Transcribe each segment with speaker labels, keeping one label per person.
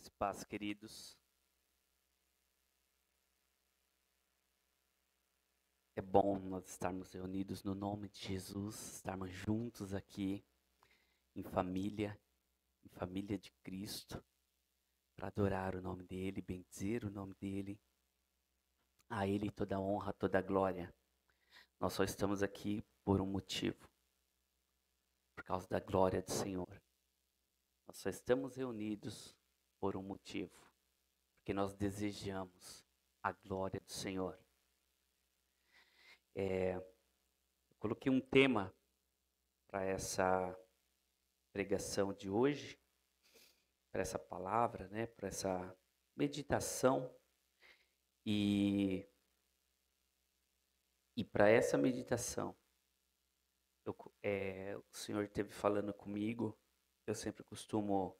Speaker 1: Graça e paz, queridos. É bom nós estarmos reunidos no nome de Jesus, estarmos juntos aqui em família de Cristo, para adorar o nome dEle, bendizer o nome dEle. A Ele toda a honra, toda a glória. Nós só estamos aqui por um motivo, por causa da glória do Senhor. Nós só estamos reunidos por um motivo, porque nós desejamos a glória do Senhor. Eu coloquei um tema para essa pregação de hoje, para essa palavra, né, para essa meditação. E para essa meditação, o Senhor esteve falando comigo. Eu sempre costumo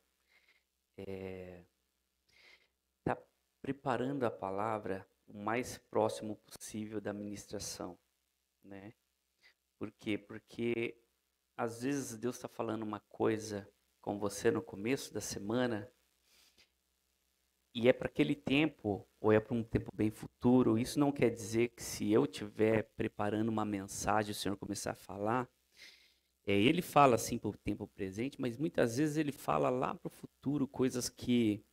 Speaker 1: estar preparando a palavra o mais próximo possível da ministração, né? Por quê? Porque às vezes Deus está falando uma coisa com você no começo da semana e é para aquele tempo, ou é para um tempo bem futuro. Isso não quer dizer que se eu estiver preparando uma mensagem, o Senhor começar a falar, Ele fala assim para o tempo presente, mas muitas vezes Ele fala lá para o futuro, coisas que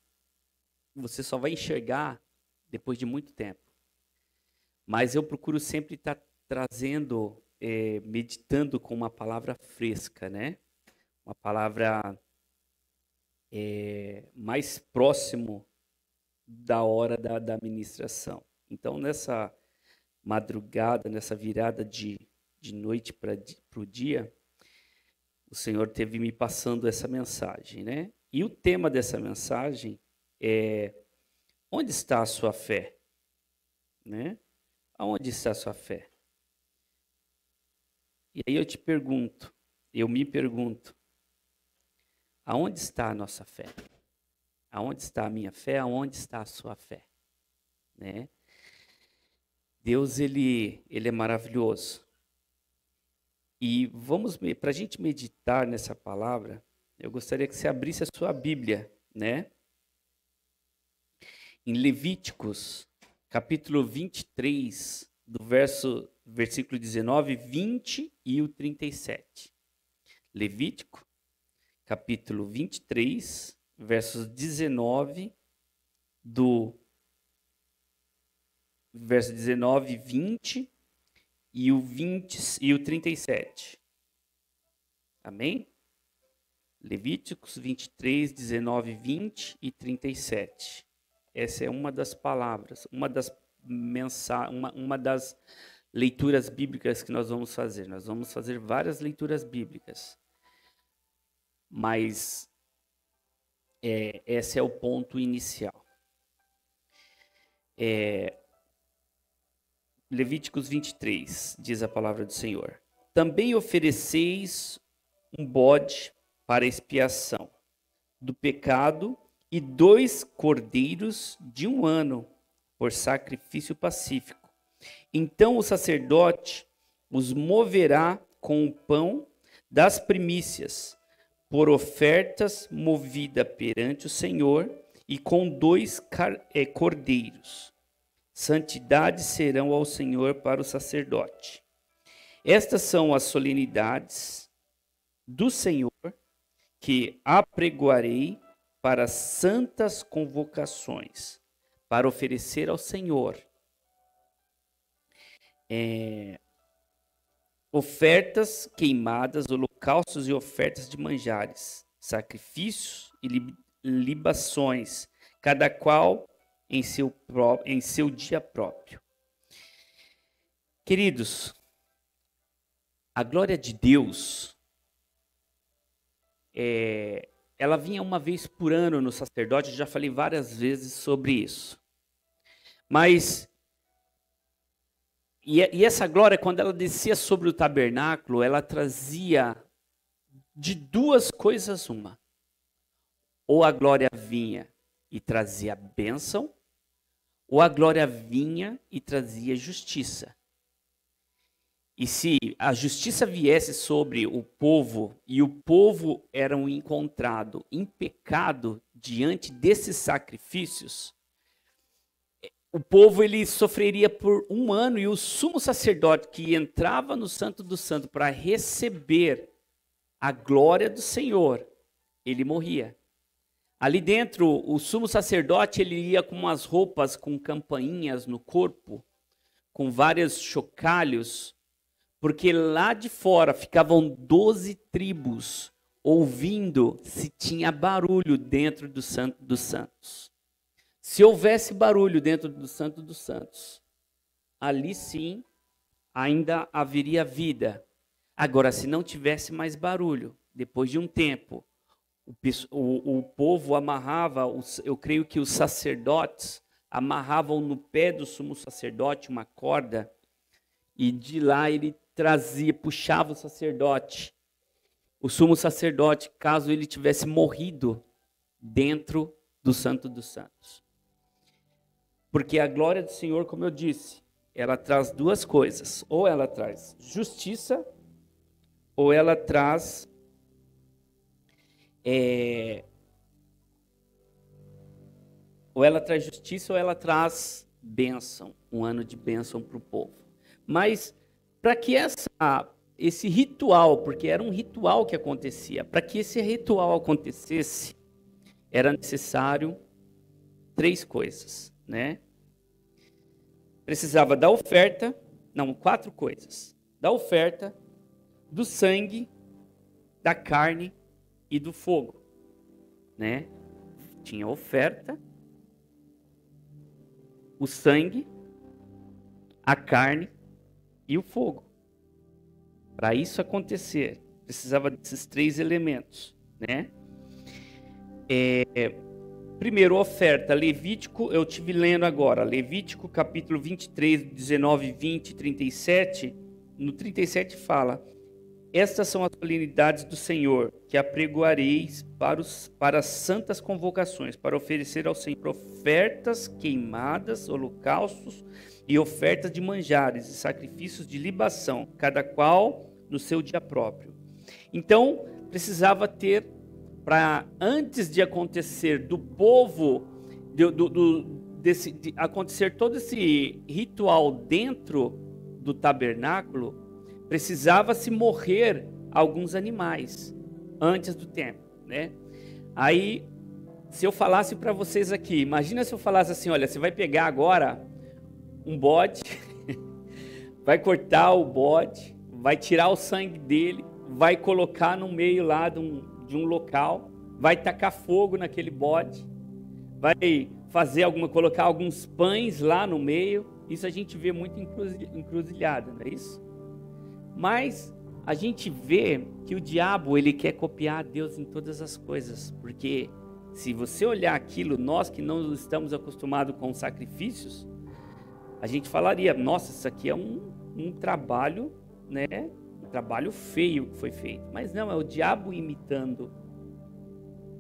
Speaker 1: você só vai enxergar depois de muito tempo. Mas eu procuro sempre estar trazendo, meditando com uma palavra fresca, né? Uma palavra mais próximo da hora da ministração. Então, nessa madrugada, nessa virada de noite para o dia, o Senhor teve me passando essa mensagem, né? E o tema dessa mensagem é: onde está a sua fé? Né? Aonde está a sua fé? E aí eu me pergunto, aonde está a nossa fé? Aonde está a minha fé? Aonde está a sua fé? Né? Deus, ele é maravilhoso. E para a gente meditar nessa palavra, eu gostaria que você abrisse a sua Bíblia, né? Em Levíticos, capítulo 23, do versículo 19, 20 e o 37. Levítico, capítulo 23, versos 19, do verso 19, 20 e o 37. Amém? Levíticos 23, 19, 20 e 37. Essa é uma das palavras, uma das leituras bíblicas que nós vamos fazer. Nós vamos fazer várias leituras bíblicas. Mas esse é o ponto inicial. Levíticos 23, diz a palavra do Senhor. Também ofereceis um bode para expiação do pecado e 2 cordeiros de 1 ano por sacrifício pacífico. Então o sacerdote os moverá com o pão das primícias, por ofertas movida perante o Senhor, e com 2 cordeiros. Santidade serão ao Senhor para o sacerdote. Estas são as solenidades do Senhor que apregoarei para santas convocações, para oferecer ao Senhor ofertas queimadas, holocaustos e ofertas de manjares, sacrifícios e libações, cada qual em seu dia próprio. Queridos, a glória de Deus, ela vinha uma vez por ano no sacerdote. Eu já falei várias vezes sobre isso. Mas e essa glória, quando ela descia sobre o tabernáculo, ela trazia de 2 coisas uma. Ou a glória vinha e trazia bênção, ou a glória vinha e trazia justiça. E se a justiça viesse sobre o povo, e o povo era encontrado em pecado diante desses sacrifícios, o povo ele sofreria por 1 ano, e o sumo sacerdote que entrava no Santo do Santo para receber a glória do Senhor, ele morria. Ali dentro, o sumo sacerdote ele ia com umas roupas com campainhas no corpo, com vários chocalhos, porque lá de fora ficavam 12 tribos ouvindo se tinha barulho dentro do Santo dos Santos. Se houvesse barulho dentro do Santo dos Santos, ali sim ainda haveria vida. Agora, se não tivesse mais barulho, depois de um tempo, o povo amarrava, eu creio que os sacerdotes amarravam no pé do sumo sacerdote uma corda, e de lá ele trazia, puxava o sacerdote, o sumo sacerdote, caso ele tivesse morrido dentro do Santo dos Santos. Porque a glória do Senhor, como eu disse, ela traz duas coisas. Ou ela traz justiça, ou ela traz justiça, ou ela traz bênção, 1 ano de bênção para o povo. Mas para que esse ritual, porque era um ritual que acontecia, para que esse ritual acontecesse, era necessário 3 coisas, né? Precisava da oferta, 4 coisas. Da oferta, do sangue, da carne e do fogo, né? Tinha a oferta, o sangue, a carne e o fogo. Para isso acontecer, precisava desses 3 elementos, né? Primeiro, oferta, Levítico, eu estive lendo agora, Levítico capítulo 23, 19, 20 e 37, no 37 fala: estas são as solenidades do Senhor, que apregoareis para as santas convocações, para oferecer ao Senhor ofertas queimadas, holocaustos e ofertas de manjares e sacrifícios de libação, cada qual no seu dia próprio. Então, precisava ter, antes de acontecer do povo, de acontecer todo esse ritual dentro do tabernáculo, precisava-se morrer alguns animais antes do tempo, né? Aí, se eu falasse para vocês aqui, imagina se eu falasse assim, olha, você vai pegar agora um bode, vai cortar o bode, vai tirar o sangue dele, vai colocar no meio lá de um local, vai tacar fogo naquele bode, vai colocar alguns pães lá no meio. Isso a gente vê muito encruzilhada, não é isso? Mas a gente vê que o diabo, ele quer copiar Deus em todas as coisas, porque se você olhar aquilo, nós que não estamos acostumados com sacrifícios, a gente falaria, nossa, isso aqui é um trabalho, né? Um trabalho feio que foi feito. Mas não, é o diabo imitando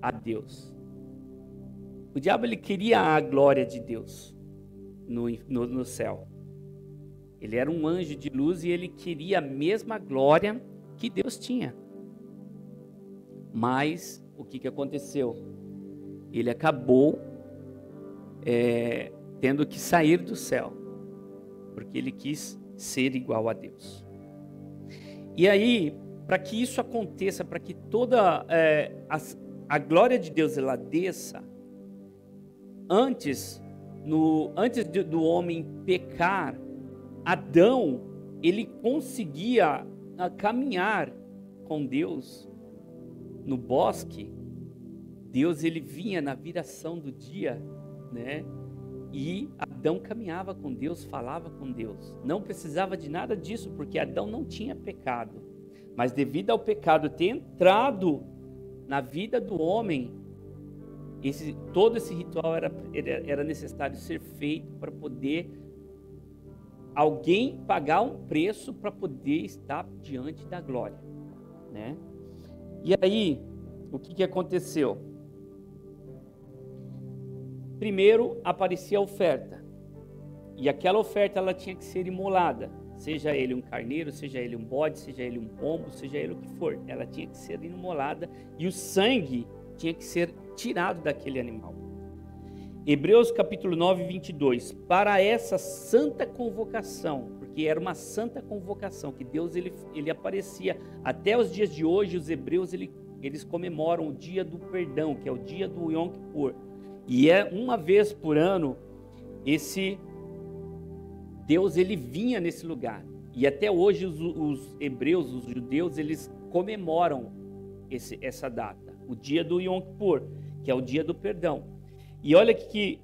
Speaker 1: a Deus. O diabo, ele queria a glória de Deus no céu. Ele era um anjo de luz e ele queria a mesma glória que Deus tinha. Mas o que aconteceu? Ele acabou tendo que sair do céu, porque ele quis ser igual a Deus. E aí, para que isso aconteça, para que toda a glória de Deus ela desça, antes do homem pecar, Adão, ele conseguia caminhar com Deus no bosque. Deus, ele vinha na viração do dia, né? E Adão caminhava com Deus, falava com Deus. Não precisava de nada disso, porque Adão não tinha pecado. Mas devido ao pecado ter entrado na vida do homem, todo esse ritual era necessário ser feito para poder alguém pagar um preço para poder estar diante da glória, né? E aí, o que aconteceu? Primeiro aparecia a oferta, e aquela oferta ela tinha que ser imolada. seja ele um carneiro, seja ele um bode, seja ele um pombo, seja ele o que for, ela tinha que ser imolada e o sangue tinha que ser tirado daquele animal. Hebreus capítulo 9, 22. Para essa santa convocação, porque era uma santa convocação, que Deus ele aparecia. Até os dias de hoje, os hebreus eles comemoram o dia do perdão, que é o dia do Yom Kippur. E é uma vez por ano, esse Deus ele vinha nesse lugar. E até hoje os hebreus, os judeus, eles comemoram essa data, o dia do Yom Kippur, que é o dia do perdão. E olha que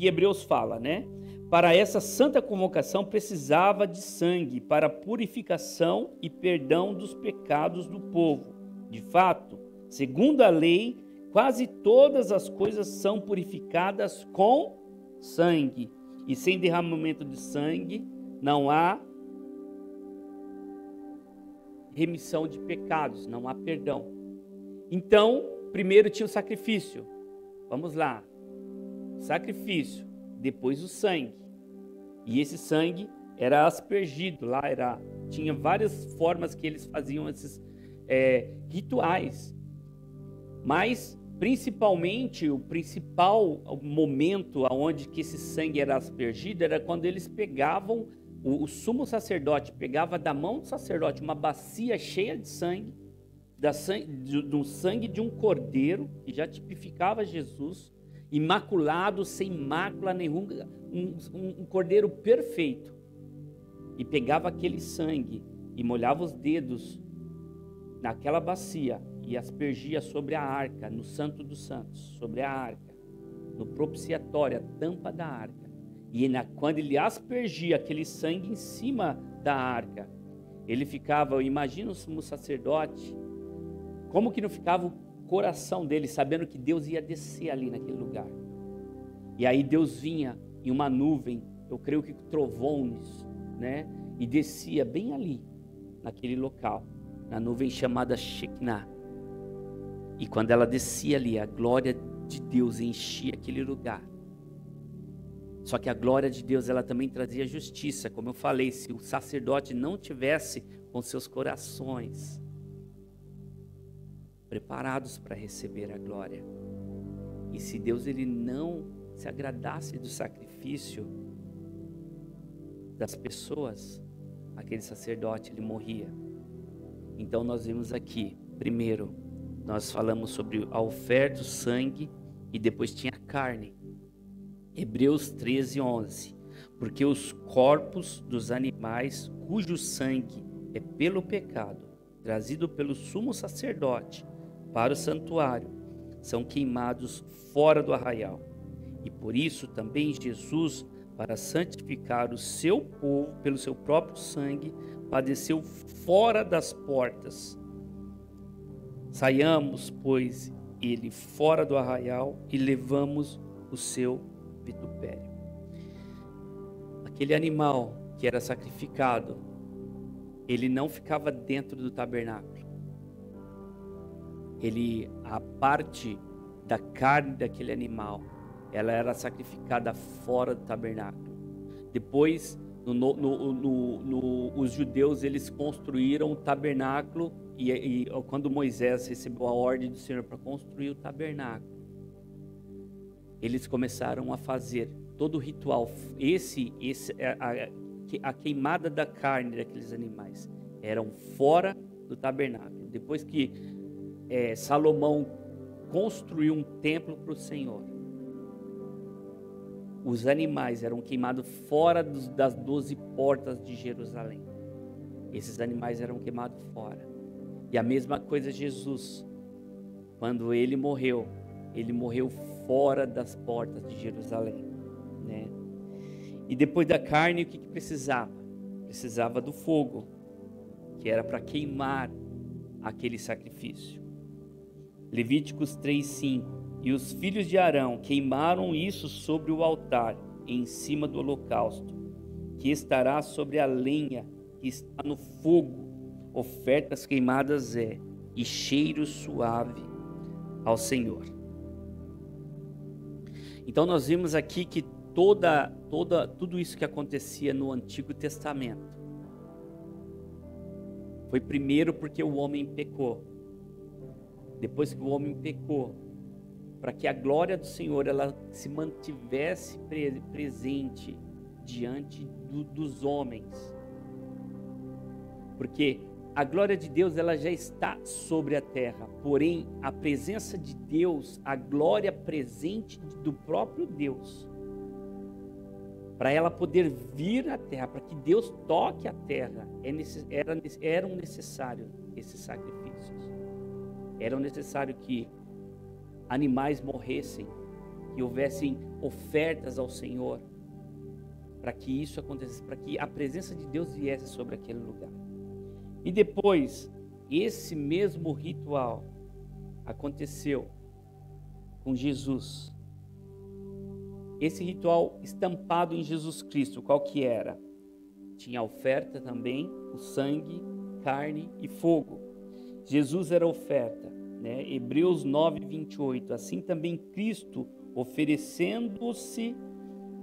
Speaker 1: Hebreus fala, né? Para essa santa convocação precisava de sangue para purificação e perdão dos pecados do povo. De fato, segundo a lei, quase todas as coisas são purificadas com sangue. E sem derramamento de sangue não há remissão de pecados, não há perdão. Então, primeiro tinha o sacrifício. Vamos lá. Sacrifício, depois o sangue. E esse sangue era aspergido lá, tinha várias formas que eles faziam esses rituais. Mas, principalmente, o principal momento onde que esse sangue era aspergido era quando eles pegavam, o sumo sacerdote pegava da mão do sacerdote uma bacia cheia de sangue, do sangue de um cordeiro, que já tipificava Jesus, imaculado, sem mácula nenhuma, um cordeiro perfeito. E pegava aquele sangue e molhava os dedos naquela bacia e aspergia sobre a arca, no Santo dos Santos, sobre a arca, no propiciatório, a tampa da arca. E quando ele aspergia aquele sangue em cima da arca, ele ficava, imagina o sumo sacerdote, como que não ficava o coração dele, sabendo que Deus ia descer ali naquele lugar. E aí Deus vinha em uma nuvem, eu creio que trovões, né? E descia bem ali, naquele local, na nuvem chamada Shekinah. E quando ela descia ali, a glória de Deus enchia aquele lugar. Só que a glória de Deus, ela também trazia justiça, como eu falei, se o sacerdote não tivesse com seus corações preparados para receber a glória. E se Deus ele não se agradasse do sacrifício das pessoas, aquele sacerdote ele morria. Então nós vimos aqui, primeiro, nós falamos sobre a oferta, o sangue, e depois tinha a carne. Hebreus 13, 11. Porque os corpos dos animais, cujo sangue é pelo pecado, trazido pelo sumo sacerdote para o santuário, são queimados fora do arraial. E por isso também Jesus, para santificar o seu povo pelo seu próprio sangue, padeceu fora das portas. Saiamos, pois, ele fora do arraial e levamos o seu vitupério. Aquele animal que era sacrificado, ele não ficava dentro do tabernáculo. A parte da carne daquele animal, ela era sacrificada fora do tabernáculo. Depois, os judeus, eles construíram o tabernáculo e quando Moisés recebeu a ordem do Senhor para construir o tabernáculo, eles começaram a fazer todo o ritual. A queimada da carne daqueles animais eram fora do tabernáculo. Depois que Salomão construiu um templo para o Senhor, os animais eram queimados fora das 12 portas de Jerusalém. Esses animais eram queimados fora. E a mesma coisa Jesus, quando ele morreu fora das portas de Jerusalém, né? E depois da carne, o que precisava? Precisava do fogo, que era para queimar aquele sacrifício. Levíticos 3:5. E os filhos de Arão queimaram isso sobre o altar, em cima do holocausto, que estará sobre a lenha que está no fogo. Ofertas queimadas e cheiro suave ao Senhor. Então nós vimos aqui que tudo isso que acontecia no Antigo Testamento foi primeiro porque o homem pecou. Depois que o homem pecou, para que a glória do Senhor ela se mantivesse presente diante dos homens. Porque a glória de Deus ela já está sobre a terra, porém a presença de Deus, a glória presente do próprio Deus, para ela poder vir à terra, para que Deus toque a terra, eram necessários esses sacrifícios. Era necessário que animais morressem, que houvessem ofertas ao Senhor, para que isso acontecesse, para que a presença de Deus viesse sobre aquele lugar. E depois, esse mesmo ritual aconteceu com Jesus. Esse ritual estampado em Jesus Cristo, qual que era? Tinha a oferta também, o sangue, carne e fogo. Jesus era a oferta, né? Hebreus 9, 28. Assim também Cristo, oferecendo-se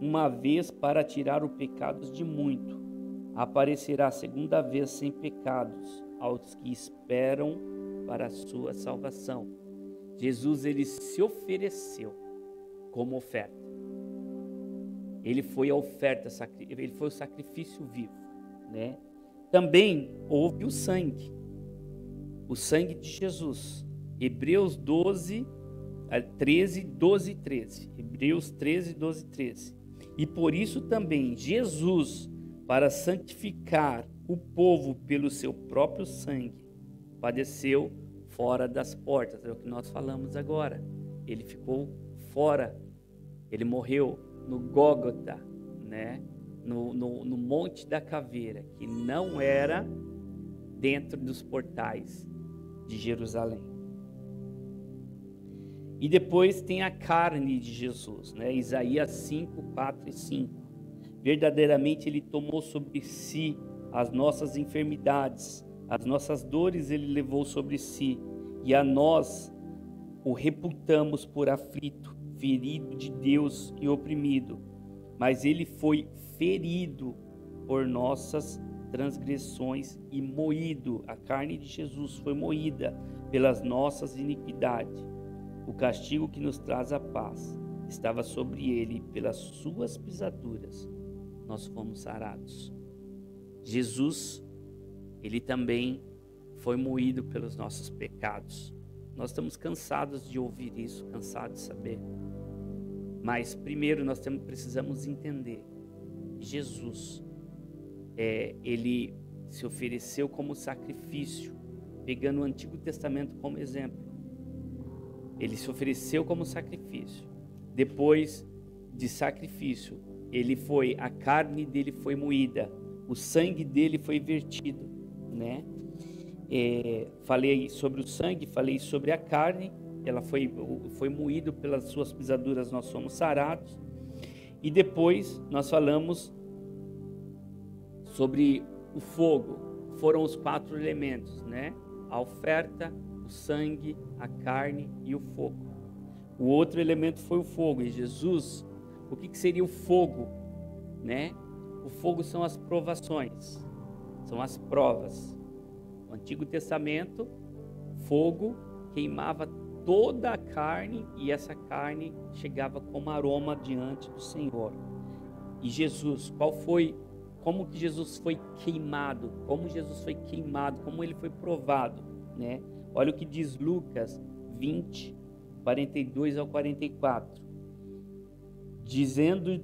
Speaker 1: uma vez para tirar os pecados de muito, aparecerá segunda vez sem pecados aos que esperam para a sua salvação. Jesus, ele se ofereceu como oferta. Ele foi a oferta, ele foi o sacrifício vivo, né? Também houve o sangue de Jesus. Hebreus 13, 12 e 13. Hebreus 13, 12 e 13. E por isso também Jesus, para santificar o povo pelo seu próprio sangue, padeceu fora das portas. É o que nós falamos agora. Ele ficou fora. Ele morreu no Gólgota, né? No Monte da Caveira, que não era dentro dos portais de Jerusalém. E depois tem a carne de Jesus, né? Isaías 5, 4 e 5. Verdadeiramente ele tomou sobre si as nossas enfermidades, as nossas dores ele levou sobre si, e a nós o reputamos por aflito, ferido de Deus e oprimido. Mas ele foi ferido por nossas transgressões e moído. A carne de Jesus foi moída pelas nossas iniquidades. O castigo que nos traz a paz estava sobre ele, pelas suas pisaduras nós fomos sarados. Jesus, ele também foi moído pelos nossos pecados. Nós estamos cansados de ouvir isso, cansados de saber. Mas primeiro nós precisamos entender que Jesus, ele se ofereceu como sacrifício, pegando o Antigo Testamento como exemplo. Ele se ofereceu como sacrifício. Depois de sacrifício, a carne dele foi moída, o sangue dele foi vertido, né? Falei sobre o sangue, falei sobre a carne. Ela foi moído pelas suas pisaduras, nós somos sarados. E depois nós falamos sobre o fogo. Foram os 4 elementos, né? A oferta, o sangue, a carne e o fogo. O outro elemento foi o fogo. E Jesus, o que seria o fogo, né? O fogo são as provações, são as provas. No Antigo Testamento, fogo queimava toda a carne e essa carne chegava como aroma diante do Senhor. E Jesus, como que Jesus foi queimado? Como Jesus foi queimado? Como ele foi provado, né? Olha o que diz Lucas 20, 42 ao 44. Jesus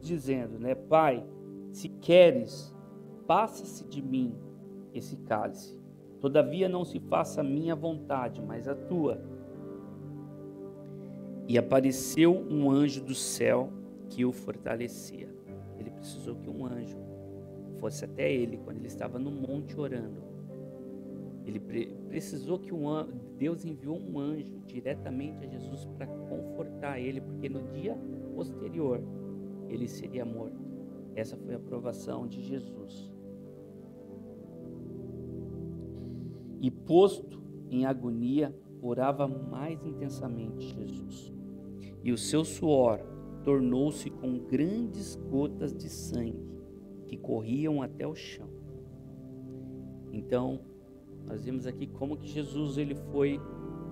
Speaker 1: dizendo, né? Pai, se queres, passa-se de mim esse cálice. Todavia não se faça a minha vontade, mas a tua. E apareceu um anjo do céu que o fortalecia. Ele precisou que um anjo fosse até ele quando ele estava no monte orando. Ele precisou que Deus enviou um anjo diretamente a Jesus para confortar ele, porque no dia posterior ele seria morto. Essa foi a provação de Jesus. E posto em agonia, orava mais intensamente Jesus. E o seu suor tornou-se com grandes gotas de sangue que corriam até o chão. Então, nós vemos aqui como que Jesus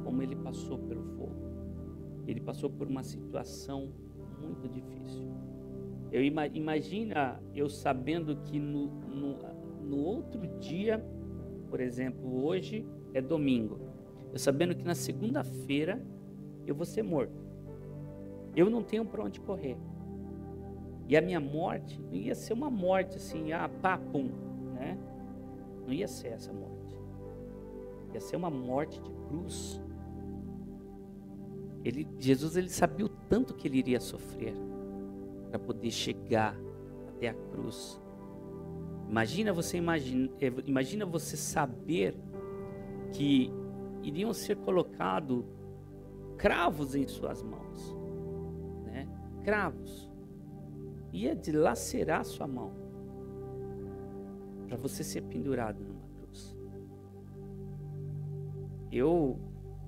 Speaker 1: como ele passou pelo fogo. Ele passou por uma situação muito difícil. Imagina eu sabendo que no outro dia, por exemplo, hoje é domingo, eu sabendo que na segunda-feira eu vou ser morto. Eu não tenho para onde correr. E a minha morte não ia ser uma morte assim, pum, né? Não ia ser essa morte. Ia ser uma morte de cruz. Jesus ele sabia o tanto que ele iria sofrer para poder chegar até a cruz. Imagina você saber que iriam ser colocados cravos em suas mãos, né? Cravos. Ia dilacerar sua mão para você ser pendurado numa cruz.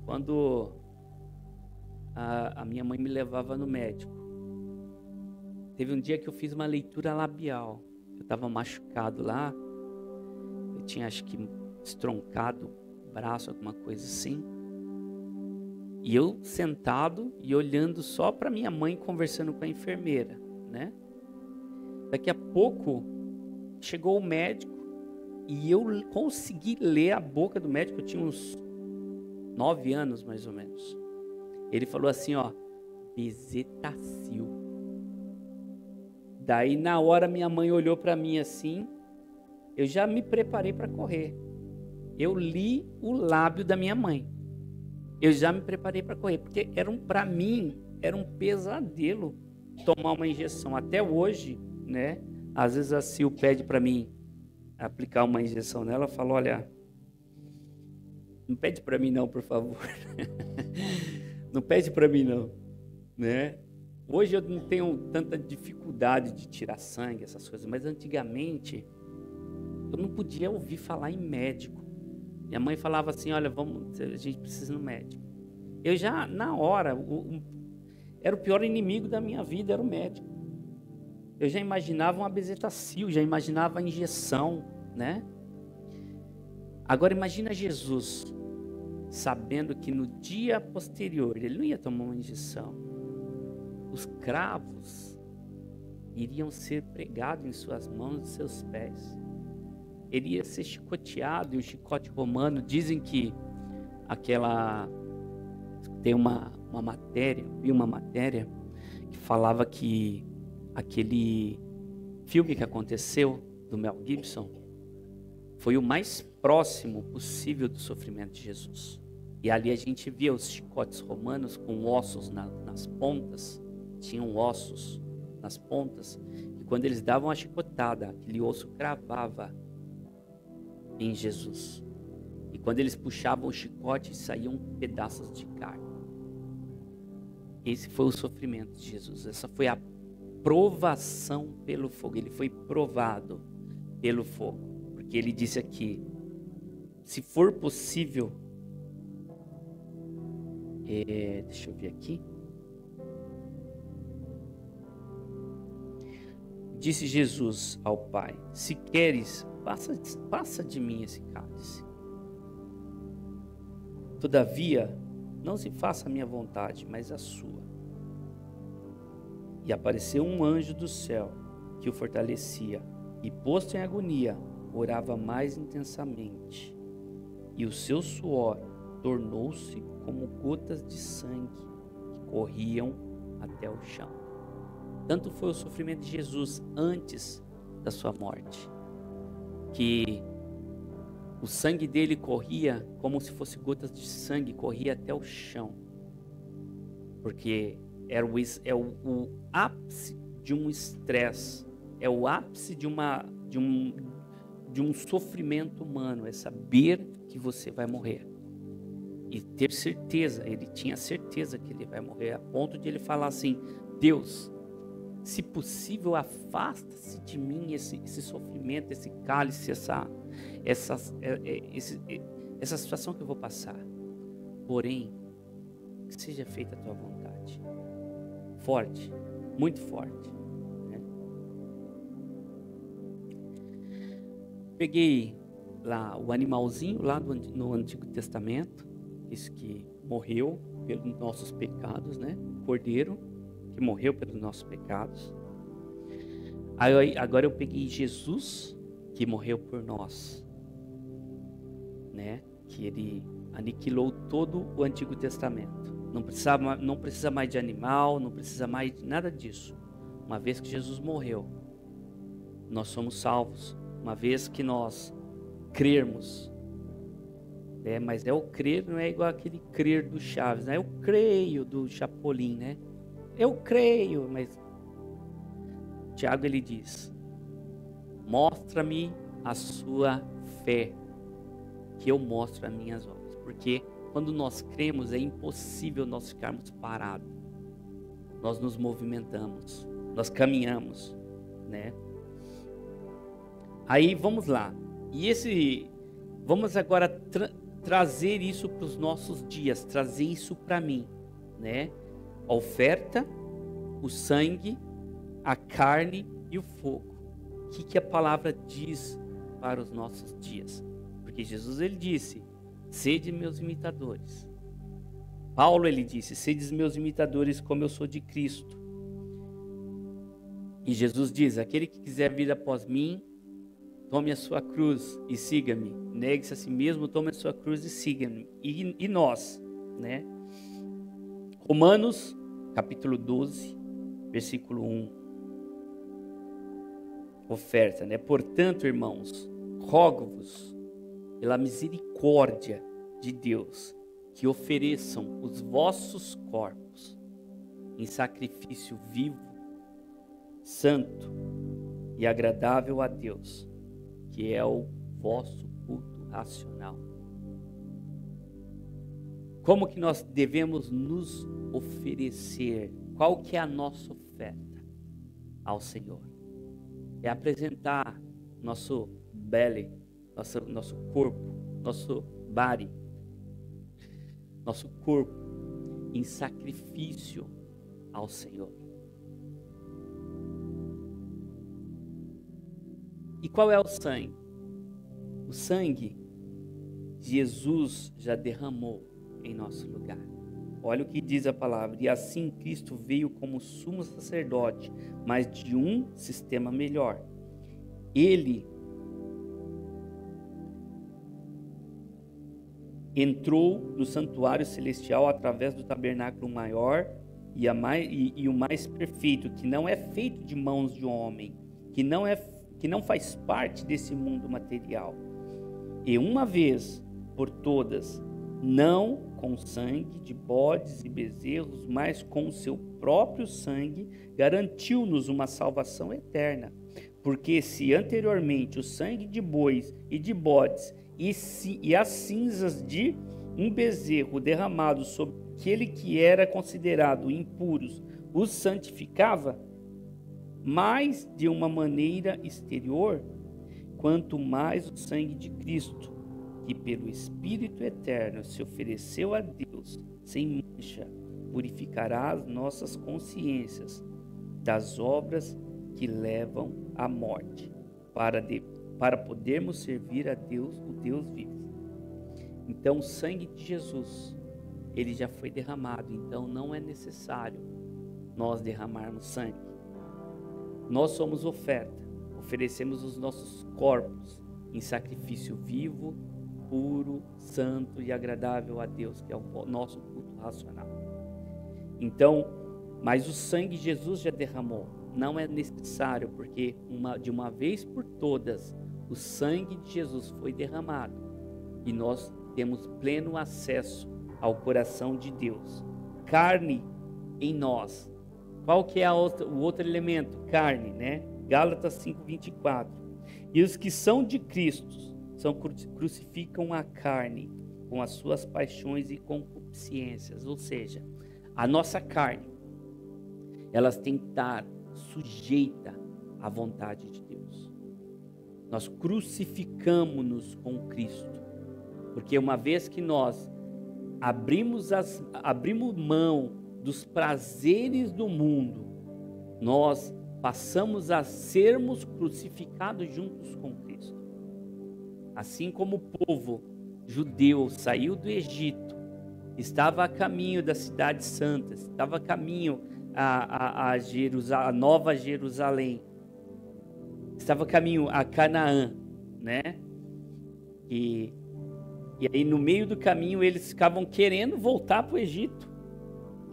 Speaker 1: Quando a minha mãe me levava no médico, teve um dia que eu fiz uma leitura labial. Eu estava machucado lá, eu tinha acho que estroncado o braço, alguma coisa assim. E eu sentado e olhando só para minha mãe conversando com a enfermeira, né? Daqui a pouco chegou o médico e eu consegui ler a boca do médico. Eu tinha uns 9 anos mais ou menos. Ele falou assim, bezetacil. Daí na hora minha mãe olhou para mim assim, eu já me preparei para correr. Eu li o lábio da minha mãe. Eu já me preparei para correr, porque para mim era um pesadelo tomar uma injeção. Até hoje, né? Às vezes a Sil pede para mim aplicar uma injeção nela, eu falo, olha, não pede para mim não, por favor. Não pede para mim não, né? Hoje eu não tenho tanta dificuldade de tirar sangue, essas coisas, mas antigamente eu não podia ouvir falar em médico. Minha mãe falava assim, olha, a gente precisa ir no médico. Eu já, na hora, era o pior inimigo da minha vida, era o médico. Eu já imaginava uma bezetacil, já imaginava a injeção, né? Agora imagina Jesus, sabendo que no dia posterior, ele não ia tomar uma injeção. Os cravos iriam ser pregados em suas mãos e seus pés. Ele ia ser chicoteado, e o chicote romano, dizem que tem uma matéria, vi uma matéria que falava que aquele filme que aconteceu do Mel Gibson foi o mais próximo possível do sofrimento de Jesus. E ali a gente via os chicotes romanos com ossos nas pontas, tinham ossos nas pontas, e quando eles davam a chicotada, aquele osso cravava em Jesus. E quando eles puxavam o chicote, saíam pedaços de carne. Esse foi o sofrimento de Jesus. Essa foi a provação pelo fogo. Ele foi provado pelo fogo. Porque ele disse aqui, se for possível, deixa eu ver aqui. Disse Jesus ao Pai, se queres, passa de mim esse cálice. Todavia, não se faça a minha vontade, mas a sua. E apareceu um anjo do céu que o fortalecia, e posto em agonia, orava mais intensamente. E o seu suor tornou-se como gotas de sangue que corriam até o chão. Tanto foi o sofrimento de Jesus antes da sua morte, que o sangue dele corria como se fosse gotas de sangue, corria até o chão. Porque é o ápice de um estresse, é o ápice de um sofrimento humano, é saber que você vai morrer. E ter certeza, ele tinha certeza que ele vai morrer, a ponto de ele falar assim, Deus, se possível, afasta-se de mim esse sofrimento, esse cálice, essa situação que eu vou passar. Porém, que seja feita a tua vontade. forte, muito forte, né? Peguei lá o animalzinho lá no Antigo Testamento, isso que morreu pelos nossos pecados, né? O cordeiro que morreu pelos nossos pecados. Aí, agora eu peguei Jesus que morreu por nós, né? Que ele aniquilou todo o Antigo Testamento. Não precisa mais de animal, não precisa mais de nada disso. Uma vez que Jesus morreu, nós somos salvos. Uma vez que nós crermos, né? Mas o crer não é igual aquele crer do Chaves, né? Eu creio do Chapolin, né? Eu creio, mas Tiago ele diz: mostra-me a sua fé, que eu mostro as minhas obras. Porque quando nós cremos é impossível nós ficarmos parados. Nós nos movimentamos, nós caminhamos, né? Aí vamos lá. Vamos agora trazer isso para os nossos dias, trazer isso para mim, né? A oferta, o sangue, a carne e o fogo. O que a palavra diz para os nossos dias? Porque Jesus ele disse: sede meus imitadores. Paulo ele disse: sede meus imitadores como eu sou de Cristo. E Jesus diz: aquele que quiser vir após mim, tome a sua cruz e siga-me. Negue-se a si mesmo, tome a sua cruz e siga-me. E nós, né? Romanos, capítulo 12, versículo 1. Oferta, né? Portanto, irmãos, rogo-vos, pela misericórdia de Deus, que ofereçam os vossos corpos em sacrifício vivo, santo e agradável a Deus, que é o vosso culto racional. Como que nós devemos nos oferecer? Qual que é a nossa oferta ao Senhor? É apresentar nosso belly, nosso corpo, nosso body, nosso corpo em sacrifício ao Senhor. E qual é o sangue? O sangue, Jesus já derramou em nosso lugar. Olha o que diz a palavra: e assim Cristo veio como sumo sacerdote, mas de um sistema melhor. Ele entrou no santuário celestial através do tabernáculo maior e o mais perfeito, que não é feito de mãos de homem, que não faz parte desse mundo material. E uma vez por todas, não com sangue de bodes e bezerros, mas com o seu próprio sangue, garantiu-nos uma salvação eterna. Porque se anteriormente o sangue de bois e de bodes e as cinzas de um bezerro derramado sobre aquele que era considerado impuros os santificava, mais de uma maneira exterior, quanto mais o sangue de Cristo, que pelo Espírito Eterno se ofereceu a Deus sem mancha, purificará as nossas consciências das obras que levam à morte, para podermos servir a Deus, o Deus vivo. Então o sangue de Jesus, ele já foi derramado, então não é necessário nós derramarmos sangue. Nós somos oferta, oferecemos os nossos corpos em sacrifício vivo, puro, santo e agradável a Deus, que é o nosso culto racional. Então, mas o sangue Jesus já derramou, não é necessário, porque de uma vez por todas, o sangue de Jesus foi derramado e nós temos pleno acesso ao coração de Deus. Carne em nós. Qual que é o outro elemento? Carne, né? Gálatas 5:24. E os que são de Cristo crucificam a carne com as suas paixões e concupiscências. Ou seja, a nossa carne, elas têm que estar sujeita à vontade de Deus. Nós crucificamos-nos com Cristo, porque uma vez que nós abrimos mão dos prazeres do mundo, nós passamos a sermos crucificados juntos com Cristo. Assim como o povo judeu saiu do Egito, estava a caminho da cidade santa, estava a caminho a Nova Jerusalém, estava a caminho a Canaã, né? E aí no meio do caminho eles ficavam querendo voltar para o Egito,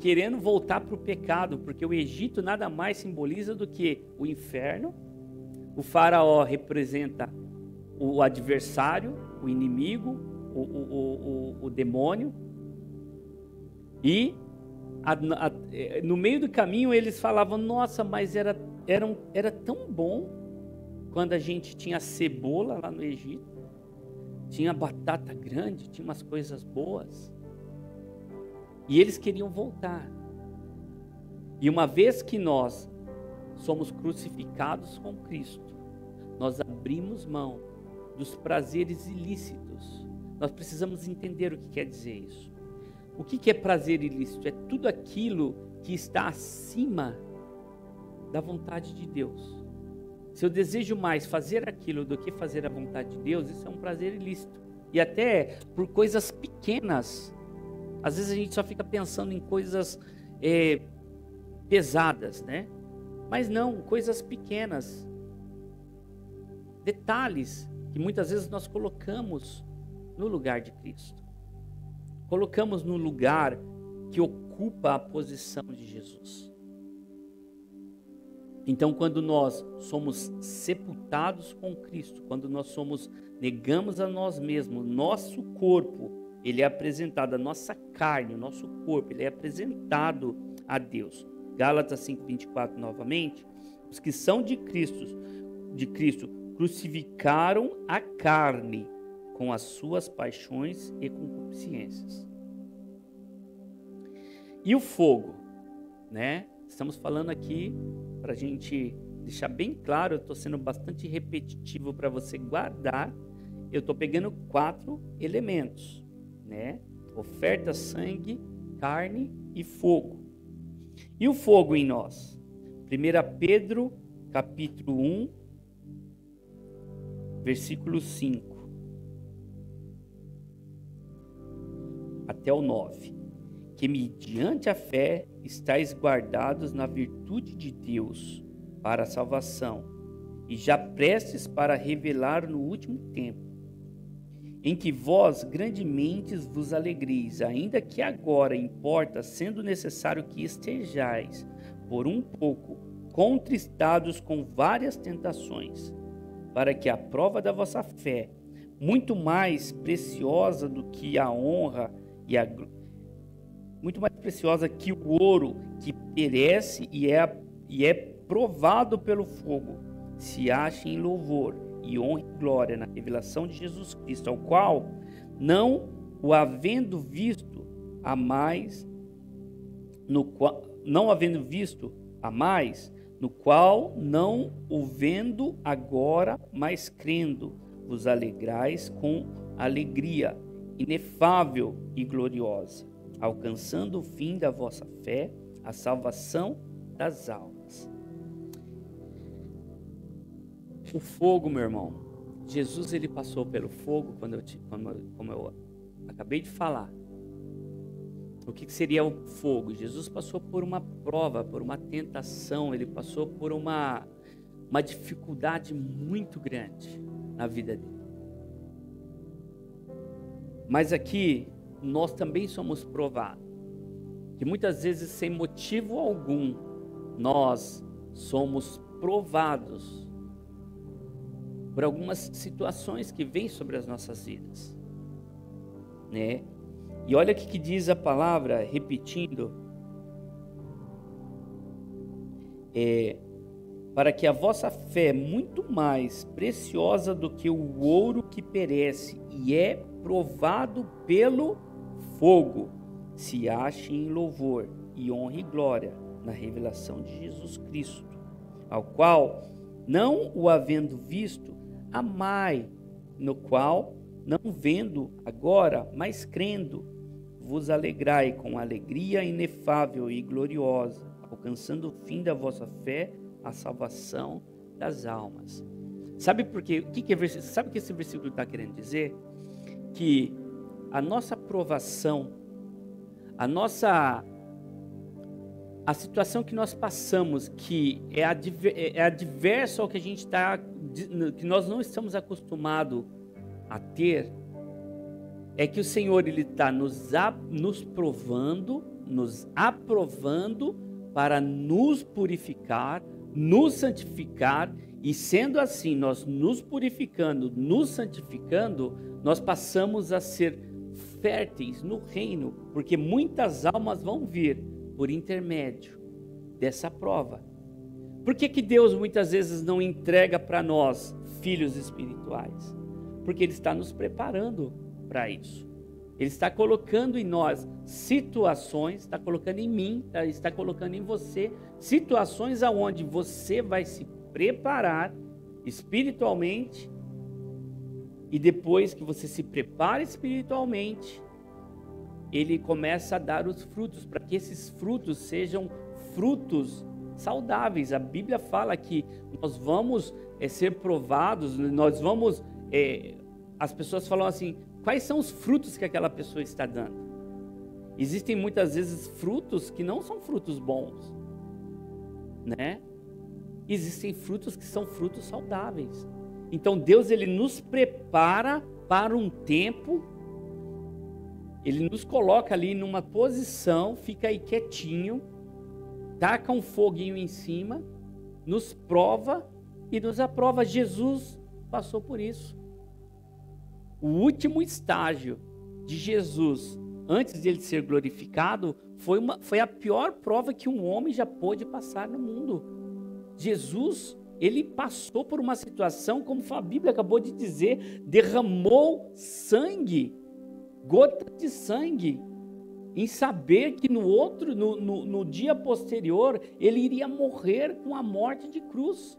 Speaker 1: querendo voltar para o pecado, porque o Egito nada mais simboliza do que o inferno. O faraó representa o adversário, o inimigo, o demônio. E no meio do caminho eles falavam: nossa, mas era tão bom quando a gente tinha cebola lá no Egito, tinha batata grande, tinha umas coisas boas. E eles queriam voltar. E uma vez que nós somos crucificados com Cristo, nós abrimos mão dos prazeres ilícitos. Nós precisamos entender o que quer dizer isso. O que é prazer ilícito? É tudo aquilo que está acima da vontade de Deus. Se eu desejo mais fazer aquilo do que fazer a vontade de Deus, isso é um prazer ilícito. E até por coisas pequenas. Às vezes a gente só fica pensando em coisas pesadas, né? Mas não, coisas pequenas. Detalhes que muitas vezes nós colocamos no lugar de Cristo. Colocamos no lugar que ocupa a posição de Jesus. Então, quando nós somos sepultados com Cristo, quando nós negamos a nós mesmos, nosso corpo, ele é apresentado, a nossa carne, o nosso corpo, ele é apresentado a Deus. Gálatas 5:24 novamente, os que são de Cristo crucificaram a carne com as suas paixões e concupiscências. E o fogo, né? Estamos falando aqui, para a gente deixar bem claro, eu estou sendo bastante repetitivo para você guardar. Eu estou pegando 4 elementos, né? Oferta, sangue, carne e fogo. E o fogo em nós? 1 Pedro, capítulo 1, versículo 5 até o 9. Que mediante a fé estáis guardados na virtude de Deus para a salvação, e já prestes para revelar no último tempo, em que vós grandemente vos alegreis, ainda que agora importa, sendo necessário que estejais por um pouco contristados com várias tentações, para que a prova da vossa fé, muito mais preciosa do que a honra e muito mais preciosa que o ouro, que perece e é provado pelo fogo, se ache em louvor e honra e glória na revelação de Jesus Cristo, ao qual, não o havendo visto a mais, no qual não o vendo agora, mas crendo, vos alegrais com alegria inefável e gloriosa, alcançando o fim da vossa fé, a salvação das almas. O fogo, meu irmão, Jesus ele passou pelo fogo, como eu acabei de falar. O que seria o fogo? Jesus passou por uma prova, por uma tentação, ele passou por uma dificuldade muito grande na vida dele. Mas aqui, nós também somos provados, que muitas vezes sem motivo algum, nós somos provados por algumas situações que vêm sobre as nossas vidas, né? E olha o que diz a palavra, repetindo, para que a vossa fé, muito mais preciosa do que o ouro que perece e é provado pelo fogo, se ache em louvor e honra e glória na revelação de Jesus Cristo, ao qual, não o havendo visto, amai, no qual, não vendo agora, mas crendo, vos alegrai com alegria inefável e gloriosa, alcançando o fim da vossa fé, a salvação das almas. Sabe por quê? Sabe o que esse versículo está querendo dizer? Que a nossa provação, a situação que nós passamos, que é adversa ao que a gente que nós não estamos acostumados a ter, é que o Senhor ele está nos provando, nos aprovando para nos purificar, nos santificar, e sendo assim, nós nos purificando, nos santificando, nós passamos a ser férteis no reino, porque muitas almas vão vir por intermédio dessa prova. Por que que Deus muitas vezes não entrega para nós filhos espirituais? Porque Ele está nos preparando para isso. Ele está colocando em nós situações, está colocando em mim, está colocando em você, situações aonde você vai se preparar espiritualmente, e depois que você se prepara espiritualmente, Ele começa a dar os frutos, para que esses frutos sejam frutos saudáveis. A Bíblia fala que nós vamos ser provados, nós vamos... as pessoas falam assim, quais são os frutos que aquela pessoa está dando? Existem muitas vezes frutos que não são frutos bons, né? Existem frutos que são frutos saudáveis. Então Deus ele nos prepara para um tempo, Ele nos coloca ali numa posição, fica aí quietinho, taca um foguinho em cima, nos prova e nos aprova. Jesus passou por isso. O último estágio de Jesus, antes de Ele ser glorificado, foi a pior prova que um homem já pôde passar no mundo. Jesus, Ele passou por uma situação, como a Bíblia acabou de dizer, derramou sangue, gota de sangue, em saber que no dia posterior, Ele iria morrer com a morte de cruz.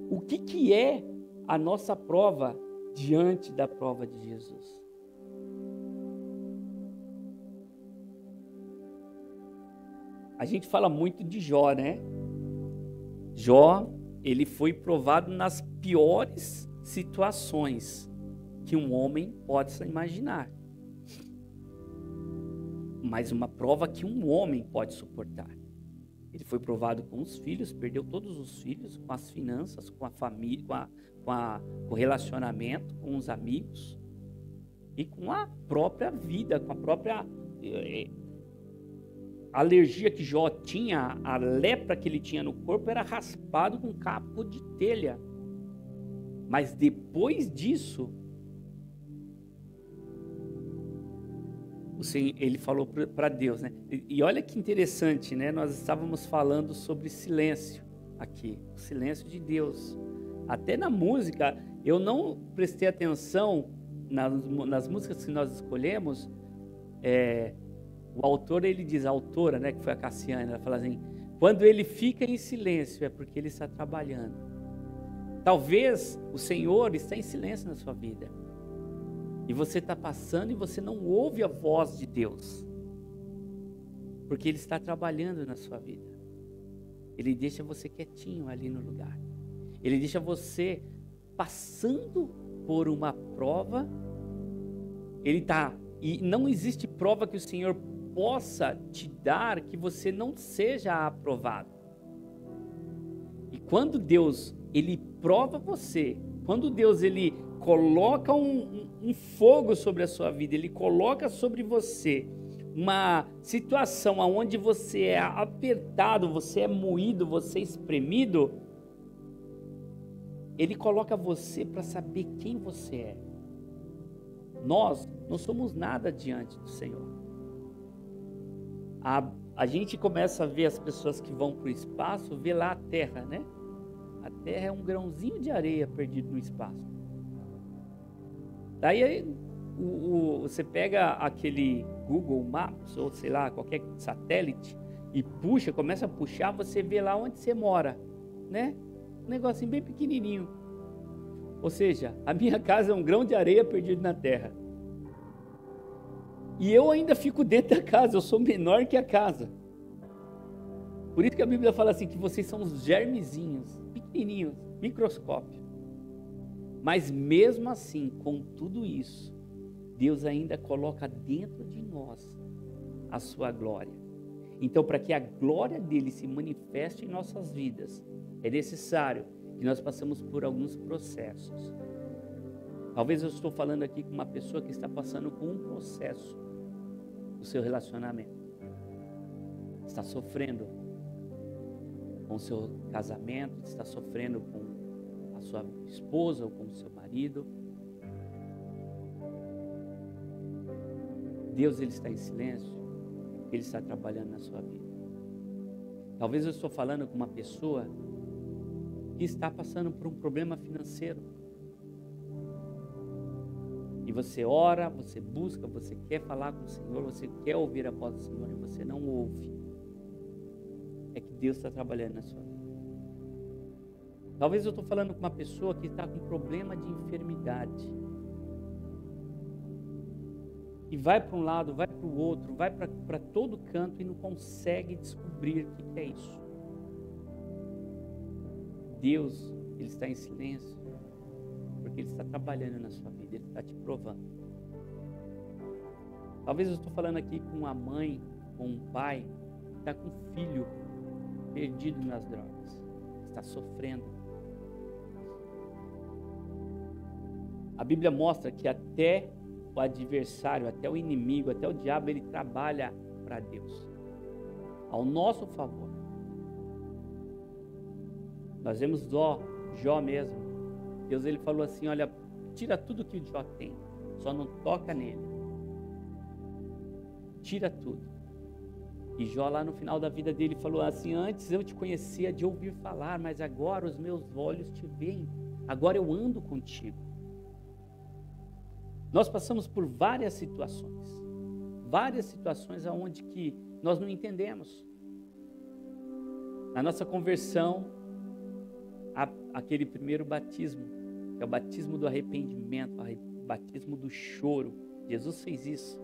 Speaker 1: O que é a nossa prova diante da prova de Jesus? A gente fala muito de Jó, né? Jó, ele foi provado nas piores situações que um homem pode se imaginar. Mas uma prova que um homem pode suportar. Ele foi provado com os filhos, perdeu todos os filhos, com as finanças, com a família, com o relacionamento, com os amigos e com a própria vida, com a própria alergia que Jó tinha, a lepra que ele tinha no corpo era raspado com capo de telha. Mas depois disso, ele falou para Deus, né? E olha que interessante, né? Nós estávamos falando sobre silêncio aqui, o silêncio de Deus. Até na música, eu não prestei atenção nas músicas que nós escolhemos. O autor, ele diz, a autora, né, que foi a Cassiane, ela fala assim, quando ele fica em silêncio é porque ele está trabalhando. Talvez o Senhor está em silêncio na sua vida. E você está passando e você não ouve a voz de Deus. Porque Ele está trabalhando na sua vida. Ele deixa você quietinho ali no lugar. Ele deixa você passando por uma prova. E não existe prova que o Senhor possa te dar que você não seja aprovado. E quando Deus, Ele prova você, quando Deus, Ele coloca um fogo sobre a sua vida, Ele coloca sobre você uma situação onde você é apertado, você é moído, você é espremido, Ele coloca você para saber quem você é. Nós não somos nada diante do Senhor. A gente começa a ver as pessoas que vão para o espaço, vê lá a Terra, né? A Terra é um grãozinho de areia perdido no espaço. Daí você pega aquele Google Maps, ou sei lá, qualquer satélite, e começa a puxar, você vê lá onde você mora, né? Um negocinho bem pequenininho. Ou seja, a minha casa é um grão de areia perdido na terra. E eu ainda fico dentro da casa, eu sou menor que a casa. Por isso que a Bíblia fala assim, que vocês são os germezinhos, pequenininhos, microscópio. Mas mesmo assim, com tudo isso, Deus ainda coloca dentro de nós a sua glória. Então, para que a glória dele se manifeste em nossas vidas, é necessário que nós passemos por alguns processos. Talvez eu estou falando aqui com uma pessoa que está passando por um processo no seu relacionamento. Está sofrendo com o seu casamento, está sofrendo com a sua esposa ou com o seu marido. Deus, ele está em silêncio, ele está trabalhando na sua vida. Talvez eu estou falando com uma pessoa que está passando por um problema financeiro. E você ora, você busca, você quer falar com o Senhor, você quer ouvir a voz do Senhor e você não ouve. É que Deus está trabalhando na sua vida. Talvez eu estou falando com uma pessoa que está com problema de enfermidade. E vai para um lado, vai para o outro, vai para todo canto e não consegue descobrir o que é isso. Deus, ele está em silêncio, porque ele está trabalhando na sua vida, ele está te provando. Talvez eu estou falando aqui com uma mãe, com um pai, que está com um filho perdido nas drogas, está sofrendo. A Bíblia mostra que até o adversário, até o inimigo, até o diabo, ele trabalha para Deus, ao nosso favor. Nós vemos Jó mesmo. Deus, ele falou assim, olha, tira tudo que o Jó tem, só não toca nele. Tira tudo. E Jó lá no final da vida dele falou assim, antes eu te conhecia de ouvir falar, mas agora os meus olhos te veem, agora eu ando contigo. Nós passamos por várias situações onde que nós não entendemos. Na nossa conversão, aquele primeiro batismo, que é o batismo do arrependimento, o batismo do choro. Jesus fez isso.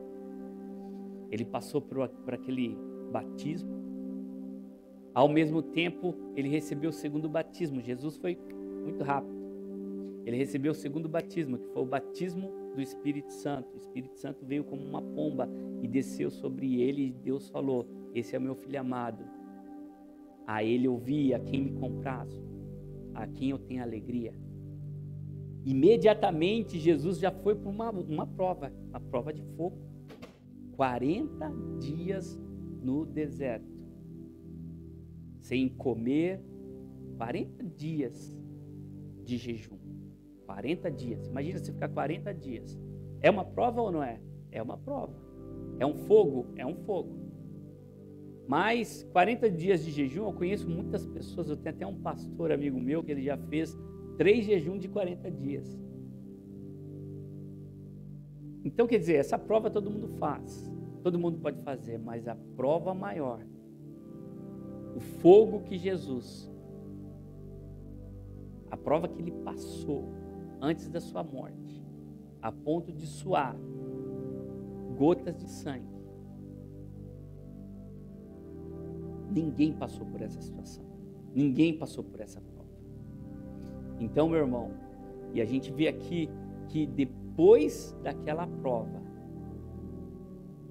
Speaker 1: Ele passou por aquele batismo. Ao mesmo tempo, ele recebeu o segundo batismo. Jesus foi muito rápido. Ele recebeu o segundo batismo, que foi o batismo do Espírito Santo. O Espírito Santo veio como uma pomba e desceu sobre ele, e Deus falou, esse é o meu filho amado. A ele ouvi, a quem me comprazo, a quem eu tenho alegria. Imediatamente Jesus já foi para uma prova de fogo. 40 dias no deserto, sem comer, 40 dias de jejum. 40 dias, imagina você ficar 40 dias. É uma prova ou não é? É uma prova. É um fogo? É um fogo. Mas 40 dias de jejum, eu conheço muitas pessoas, eu tenho até um pastor amigo meu que ele já fez 3 jejuns de 40 dias. Então quer dizer, essa prova todo mundo faz, todo mundo pode fazer, mas a prova maior, o fogo que Jesus, a prova que ele passou antes da sua morte, a ponto de suar gotas de sangue. Ninguém passou por essa situação. Ninguém passou por essa prova. Então, meu irmão, e a gente vê aqui que depois daquela prova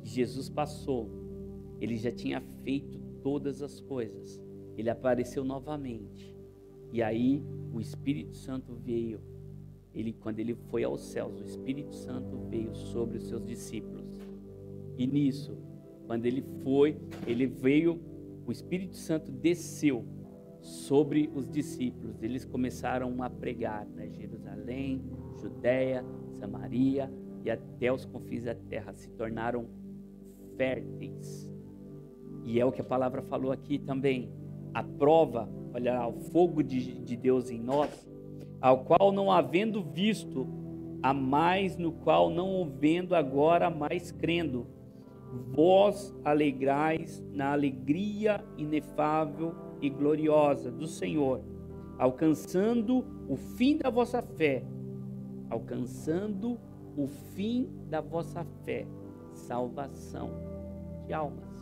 Speaker 1: que Jesus passou, ele já tinha feito todas as coisas. Ele apareceu novamente. E aí o Espírito Santo veio. Quando ele foi aos céus, o Espírito Santo veio sobre os seus discípulos. E nisso, quando ele veio, o Espírito Santo desceu sobre os discípulos. Eles começaram a pregar, né? Jerusalém, Judeia, Samaria e até os confins da terra. Se tornaram férteis. E é o que a palavra falou aqui também. A prova, olha lá, o fogo de Deus em nós, ao qual não havendo visto, a mais no qual não o vendo agora, mais crendo. Vós alegrais na alegria inefável e gloriosa do Senhor, alcançando o fim da vossa fé, salvação de almas.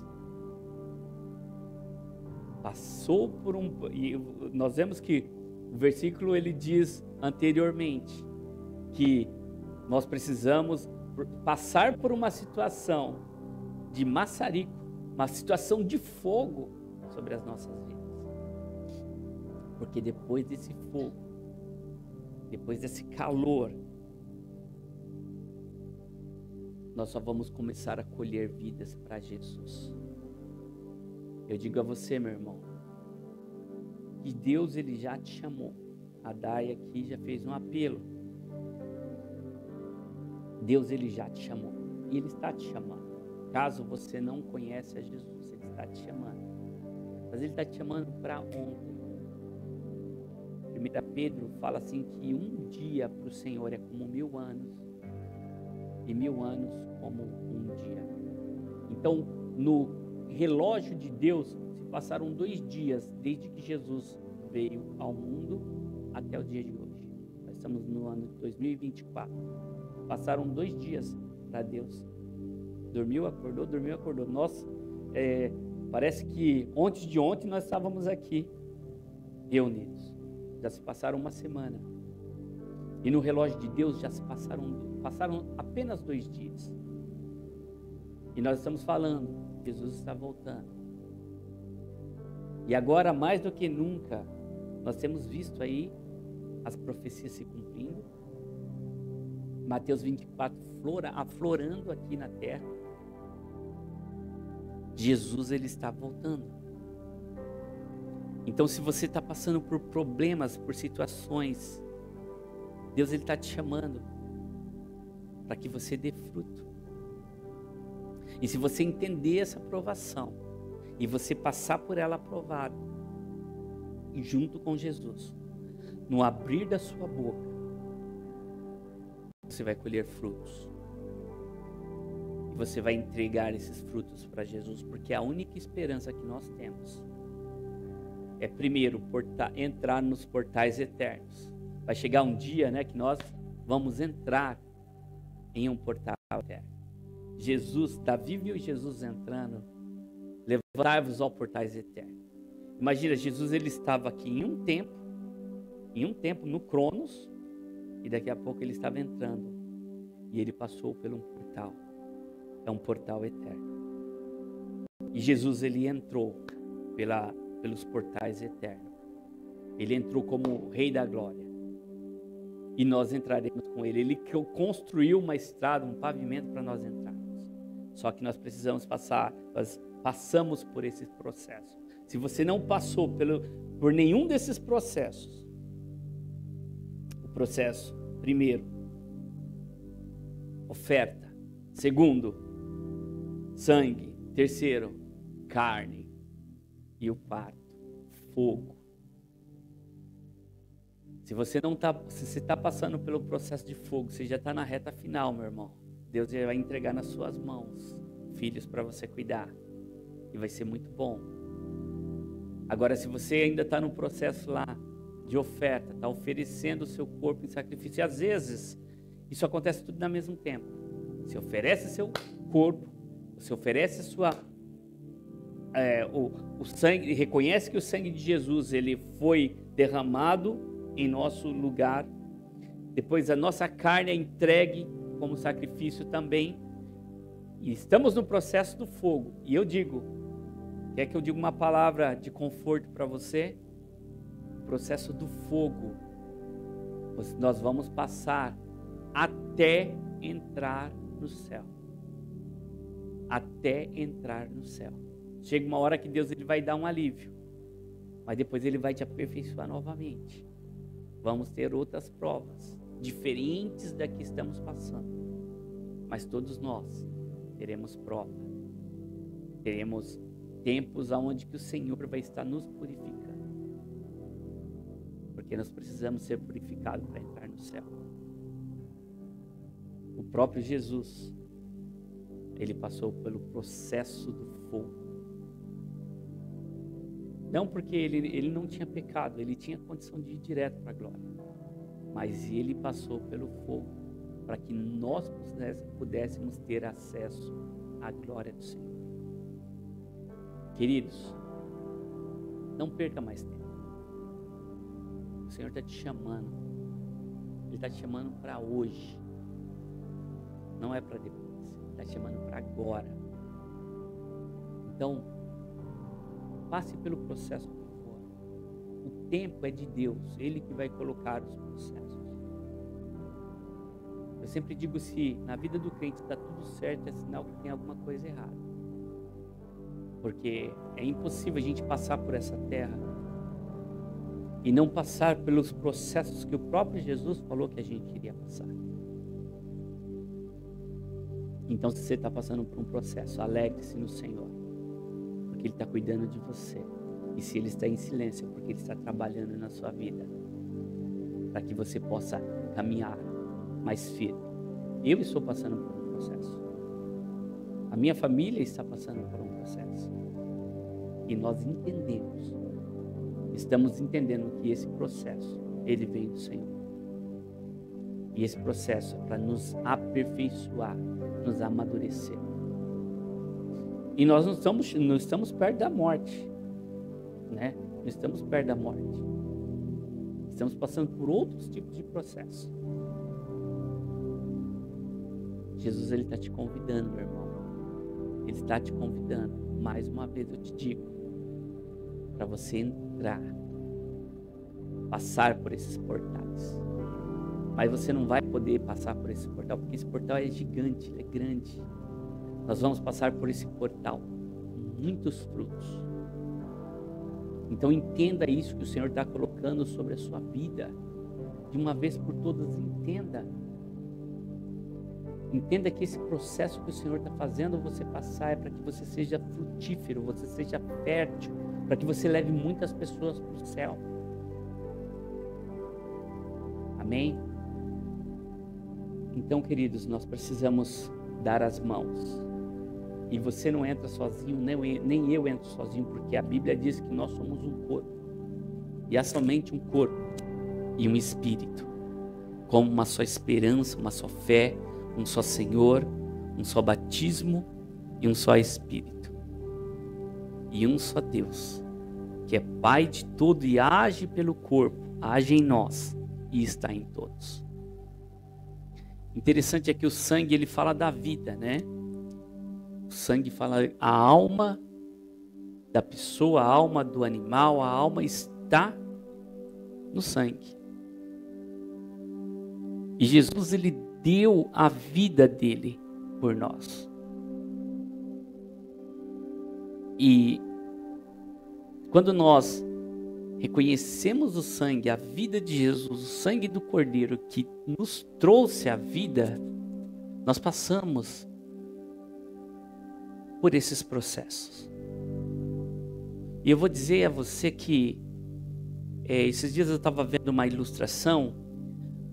Speaker 1: Passou por e nós vemos que o versículo ele diz anteriormente que nós precisamos passar por uma situação de maçarico, uma situação de fogo sobre as nossas vidas. Porque depois desse fogo, depois desse calor, nós só vamos começar a colher vidas para Jesus. Eu digo a você, meu irmão, que Deus ele já te chamou. A Dai aqui já fez um apelo. Deus ele já te chamou. E Ele está te chamando. Caso você não conhece a Jesus, Ele está te chamando. Mas Ele está te chamando para ontem. 1 Pedro fala assim que um dia para o Senhor é como 1000 anos. E 1000 anos como um dia. Então, no relógio de Deus, se passaram 2 dias desde que Jesus veio ao mundo até o dia de hoje. Nós estamos no ano de 2024. Passaram 2 dias para Deus. Dormiu, acordou, dormiu, acordou. Nós, parece que antes de ontem nós estávamos aqui reunidos. Já se passaram uma semana. E no relógio de Deus já se passaram apenas 2 dias. E nós estamos falando, Jesus está voltando. E agora, mais do que nunca, nós temos visto aí as profecias se cumprindo. Mateus 24 aflorando aqui na terra. Jesus, ele está voltando. Então, se você está passando por problemas, por situações, Deus ele está te chamando para que você dê fruto. E se você entender essa provação e você passar por ela aprovado, e junto com Jesus, no abrir da sua boca, você vai colher frutos. E você vai entregar esses frutos para Jesus, porque a única esperança que nós temos é primeiro entrar nos portais eternos. Vai chegar um dia, né, que nós vamos entrar em um portal eterno. Jesus, Davi viu Jesus entrando, levantai-vos ao portais eternos. Imagina, Jesus ele estava aqui em um tempo no Cronos, e daqui a pouco ele estava entrando, e ele passou por um portal, é um portal eterno. E Jesus ele entrou pelos portais eternos, ele entrou como Rei da Glória, e nós entraremos com ele. Ele construiu uma estrada, um pavimento para nós entrarmos. Só que nós precisamos nós passamos por esse processo. Se você não passou por nenhum desses processos, o processo, primeiro, oferta. Segundo, sangue. Terceiro, carne. E o quarto, fogo. Se você está passando pelo processo de fogo, você já está na reta final, meu irmão. Deus já vai entregar nas suas mãos filhos para você cuidar. E vai ser muito bom. Agora, se você ainda está no processo lá de oferta, está oferecendo o seu corpo em sacrifício, e às vezes isso acontece tudo ao mesmo tempo. Você oferece seu corpo, você oferece o sangue, reconhece que o sangue de Jesus ele foi derramado em nosso lugar. Depois a nossa carne é entregue como sacrifício também. E estamos no processo do fogo. E eu digo, quer que eu diga uma palavra de conforto para você? O processo do fogo, nós vamos passar até entrar no céu. Até entrar no céu. Chega uma hora que Deus ele vai dar um alívio, mas depois ele vai te aperfeiçoar novamente. Vamos ter outras provas, diferentes da que estamos passando. Mas todos nós teremos prova. Teremos tempos onde que o Senhor vai estar nos purificando. Porque nós precisamos ser purificados para entrar no céu. O próprio Jesus, ele passou pelo processo do fogo. Não porque ele não tinha pecado, ele tinha condição de ir direto para a glória. Mas ele passou pelo fogo para que nós pudéssemos ter acesso à glória do Senhor. Queridos, não perca mais tempo. O Senhor está te chamando. Ele está te chamando para hoje. Não é para depois. Ele está te chamando para agora. Então, passe pelo processo que for. O tempo é de Deus. Ele que vai colocar os processos. Eu sempre digo, se na vida do crente está tudo certo, é sinal que tem alguma coisa errada. Porque é impossível a gente passar por essa terra e não passar pelos processos que o próprio Jesus falou que a gente iria passar. Então, se você está passando por um processo, alegre-se no Senhor, porque Ele está cuidando de você. E se Ele está em silêncio, porque Ele está trabalhando na sua vida, para que você possa caminhar mais firme. Eu estou passando por um processo. A minha família está passando por um processo. E nós estamos entendendo que esse processo, ele vem do Senhor. E esse processo é para nos aperfeiçoar, nos amadurecer. E nós não estamos perto da morte, né? Não estamos perto da morte. Estamos passando por outros tipos de processo. Jesus, Ele está te convidando, meu irmão. Ele está te convidando. Mais uma vez eu te digo, para você entrar, passar por esses portais. Mas você não vai poder passar por esse portal, porque esse portal é gigante, ele é grande. Nós vamos passar por esse portal, muitos frutos. Então entenda isso que o Senhor está colocando sobre a sua vida. De uma vez por todas, entenda. Entenda que esse processo que o Senhor está fazendo você passar é para que você seja frutífero, você seja fértil, para que você leve muitas pessoas para o céu. Amém? Então, queridos, nós precisamos dar as mãos. E você não entra sozinho, nem eu entro sozinho, porque a Bíblia diz que nós somos um corpo. E há somente um corpo e um espírito, como uma só esperança, uma só fé, um só Senhor, um só batismo e um só Espírito. E um só Deus, que é Pai de tudo e age pelo corpo, age em nós e está em todos. Interessante é que o sangue, ele fala da vida, né? O sangue fala a alma da pessoa, a alma do animal, a alma está no sangue. E Jesus, ele deu a vida dele por nós. E quando nós reconhecemos o sangue, a vida de Jesus, o sangue do Cordeiro que nos trouxe a vida, nós passamos por esses processos. E eu vou dizer a você que esses dias eu estava vendo uma ilustração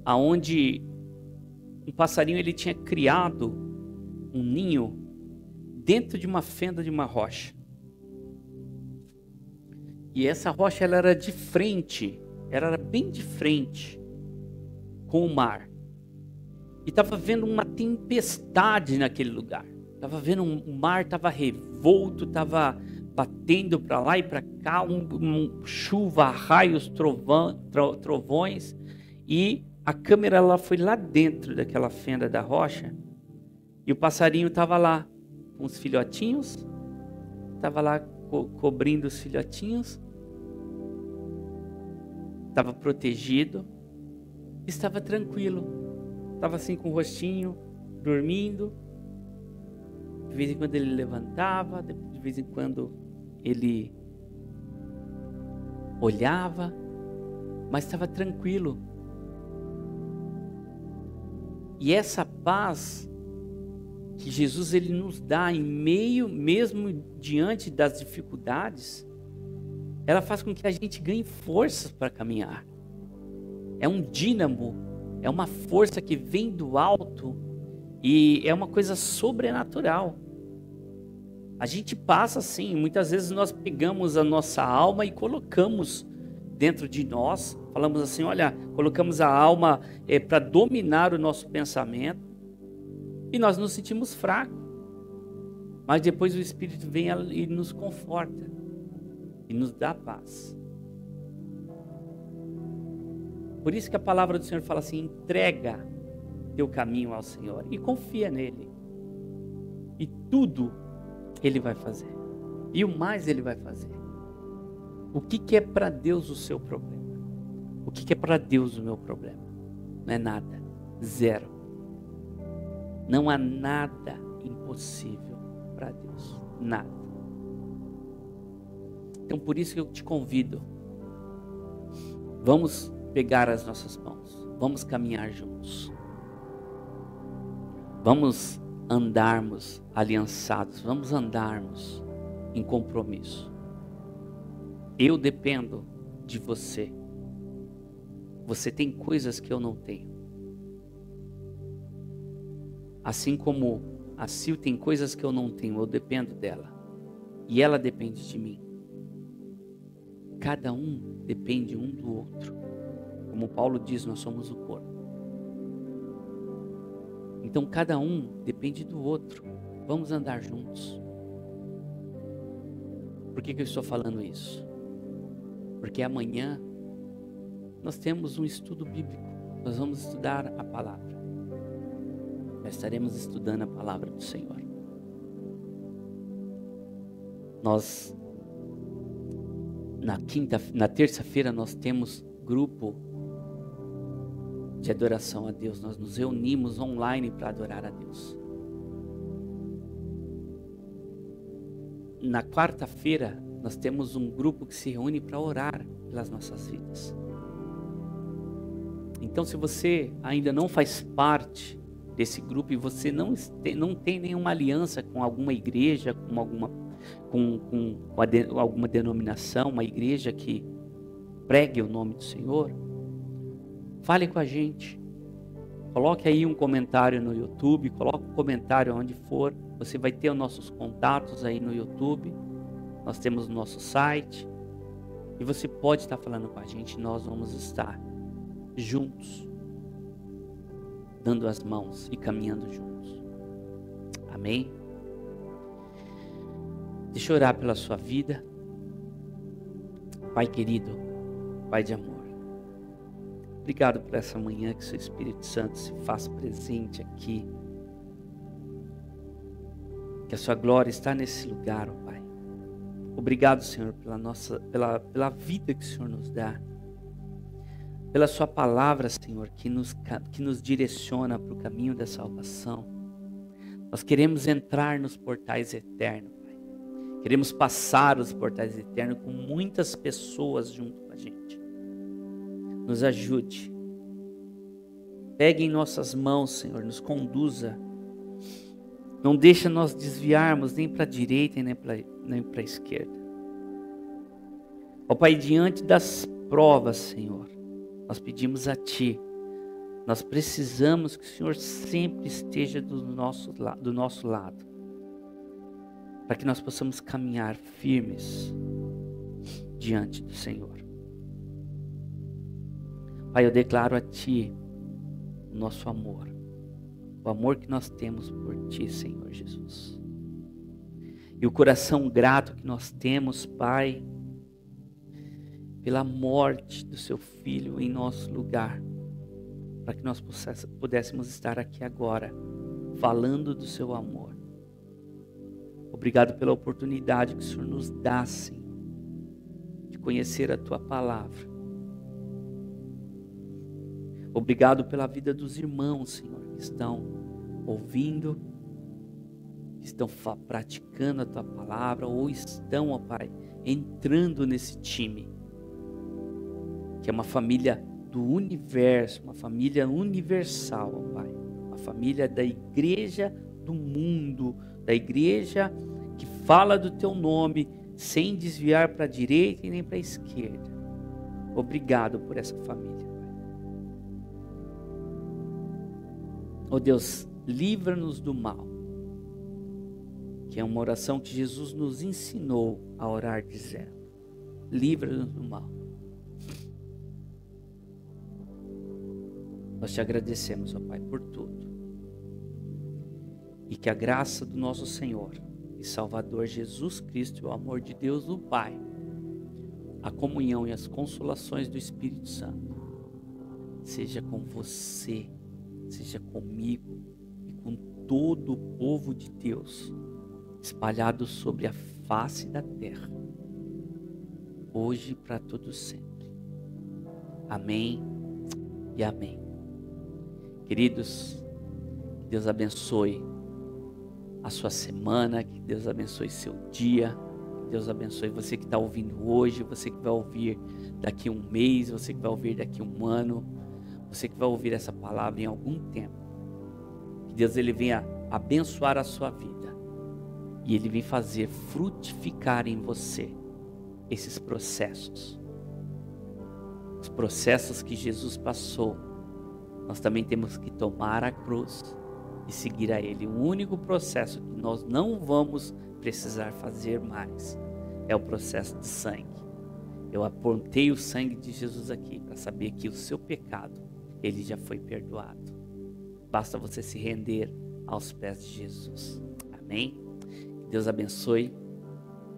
Speaker 1: aonde um passarinho, ele tinha criado um ninho dentro de uma fenda de uma rocha. E essa rocha, ela era de frente, ela era bem de frente com o mar. E estava vendo uma tempestade naquele lugar. Estava vendo o mar estava revolto, estava batendo para lá e para cá, chuva, raios, trovões. E a câmera, ela foi lá dentro daquela fenda da rocha. E o passarinho estava lá com os filhotinhos. Estava lá cobrindo os filhotinhos. Estava protegido. Estava tranquilo. Estava assim com o rostinho, dormindo. De vez em quando ele levantava. De vez em quando ele olhava. Mas estava tranquilo. E essa paz que Jesus, ele nos dá em meio, mesmo diante das dificuldades, ela faz com que a gente ganhe forças para caminhar. É um dínamo, é uma força que vem do alto e é uma coisa sobrenatural. A gente passa assim, muitas vezes nós pegamos a nossa alma e colocamos dentro de nós, falamos assim, olha, colocamos a alma para dominar o nosso pensamento, e nós nos sentimos fracos. Mas depois o Espírito vem e nos conforta, e nos dá paz. Por isso que a palavra do Senhor fala assim, entrega teu caminho ao Senhor, e confia nele. E tudo Ele vai fazer. E o mais Ele vai fazer. O que é para Deus o seu problema? O que é para Deus o meu problema? Não é nada. Zero. Não há nada impossível para Deus. Nada. Então por isso que eu te convido. Vamos pegar as nossas mãos. Vamos caminhar juntos. Vamos andarmos aliançados. Vamos andarmos em compromisso. Eu dependo de você. Você tem coisas que eu não tenho. Assim como a Sil tem coisas que eu não tenho, eu dependo dela. E ela depende de mim. Cada um depende um do outro. Como Paulo diz, nós somos o corpo. Então cada um depende do outro. Vamos andar juntos. Por que eu estou falando isso? Porque amanhã nós temos um estudo bíblico. Nós vamos estudar a palavra. Nós estaremos estudando a palavra do Senhor. Nós, na terça-feira, nós temos grupo de adoração a Deus. Nós nos reunimos online para adorar a Deus. Na quarta-feira, nós temos um grupo que se reúne para orar pelas nossas vidas. Então, se você ainda não faz parte desse grupo e você não tem nenhuma aliança com alguma igreja, com alguma denominação, uma igreja que pregue o nome do Senhor, fale com a gente. Coloque aí um comentário no YouTube, coloque um comentário onde for. Você vai ter os nossos contatos aí no YouTube. Nós temos o nosso site. E você pode estar falando com a gente. Nós vamos estar juntos, dando as mãos e caminhando juntos. Amém? Deixa eu orar pela sua vida. Pai querido, Pai de amor, obrigado por essa manhã que seu Espírito Santo se faz presente aqui. Que a sua glória está nesse lugar, ó Pai. Obrigado, Senhor, pela vida que o Senhor nos dá. Pela sua palavra, Senhor, que nos direciona para o caminho da salvação. Nós queremos entrar nos portais eternos, Pai. Queremos passar os portais eternos com muitas pessoas junto com a gente. Nos ajude. Pegue em nossas mãos, Senhor, nos conduza. Não deixa nós desviarmos nem para a direita nem para a esquerda. Ó Pai, diante das provas, Senhor, nós pedimos a Ti, nós precisamos que o Senhor sempre esteja do nosso lado, para que nós possamos caminhar firmes diante do Senhor. Pai, eu declaro a Ti o nosso amor, o amor que nós temos por Ti, Senhor Jesus. E o coração grato que nós temos, Pai, pela morte do Seu Filho em nosso lugar, para que nós pudéssemos estar aqui agora, falando do Seu amor. Obrigado pela oportunidade que o Senhor nos dá, Senhor, de conhecer a Tua palavra. Obrigado pela vida dos irmãos, Senhor, que estão ouvindo, que estão praticando a Tua palavra, ou estão, ó Pai, entrando nesse time, que é uma família do universo, uma família universal, ó Pai, uma família da igreja do mundo, da igreja que fala do Teu nome, sem desviar para a direita e nem para a esquerda. Obrigado por essa família. Oh Deus, livra-nos do mal, que é uma oração que Jesus nos ensinou a orar dizendo: livra-nos do mal. Nós te agradecemos, ó Pai, por tudo. E que a graça do nosso Senhor e Salvador Jesus Cristo, o amor de Deus, o Pai, a comunhão e as consolações do Espírito Santo, seja com você, seja comigo e com todo o povo de Deus, espalhado sobre a face da terra, hoje e para todo sempre. Amém e amém. Queridos, que Deus abençoe a sua semana, que Deus abençoe seu dia, que Deus abençoe você que está ouvindo hoje, você que vai ouvir daqui a um mês, você que vai ouvir daqui a um ano, você que vai ouvir essa palavra em algum tempo. Que Deus ele venha abençoar a sua vida e Ele vem fazer frutificar em você esses processos. Os processos que Jesus passou, nós também temos que tomar a cruz e seguir a Ele. O único processo que nós não vamos precisar fazer mais é o processo de sangue. Eu apontei o sangue de Jesus aqui para saber que o seu pecado, ele já foi perdoado. Basta você se render aos pés de Jesus. Amém? Que Deus abençoe.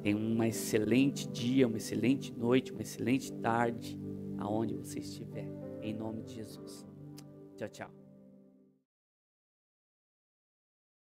Speaker 1: Tenha um excelente dia, uma excelente noite, uma excelente tarde, aonde você estiver. Em nome de Jesus. Tchau, tchau.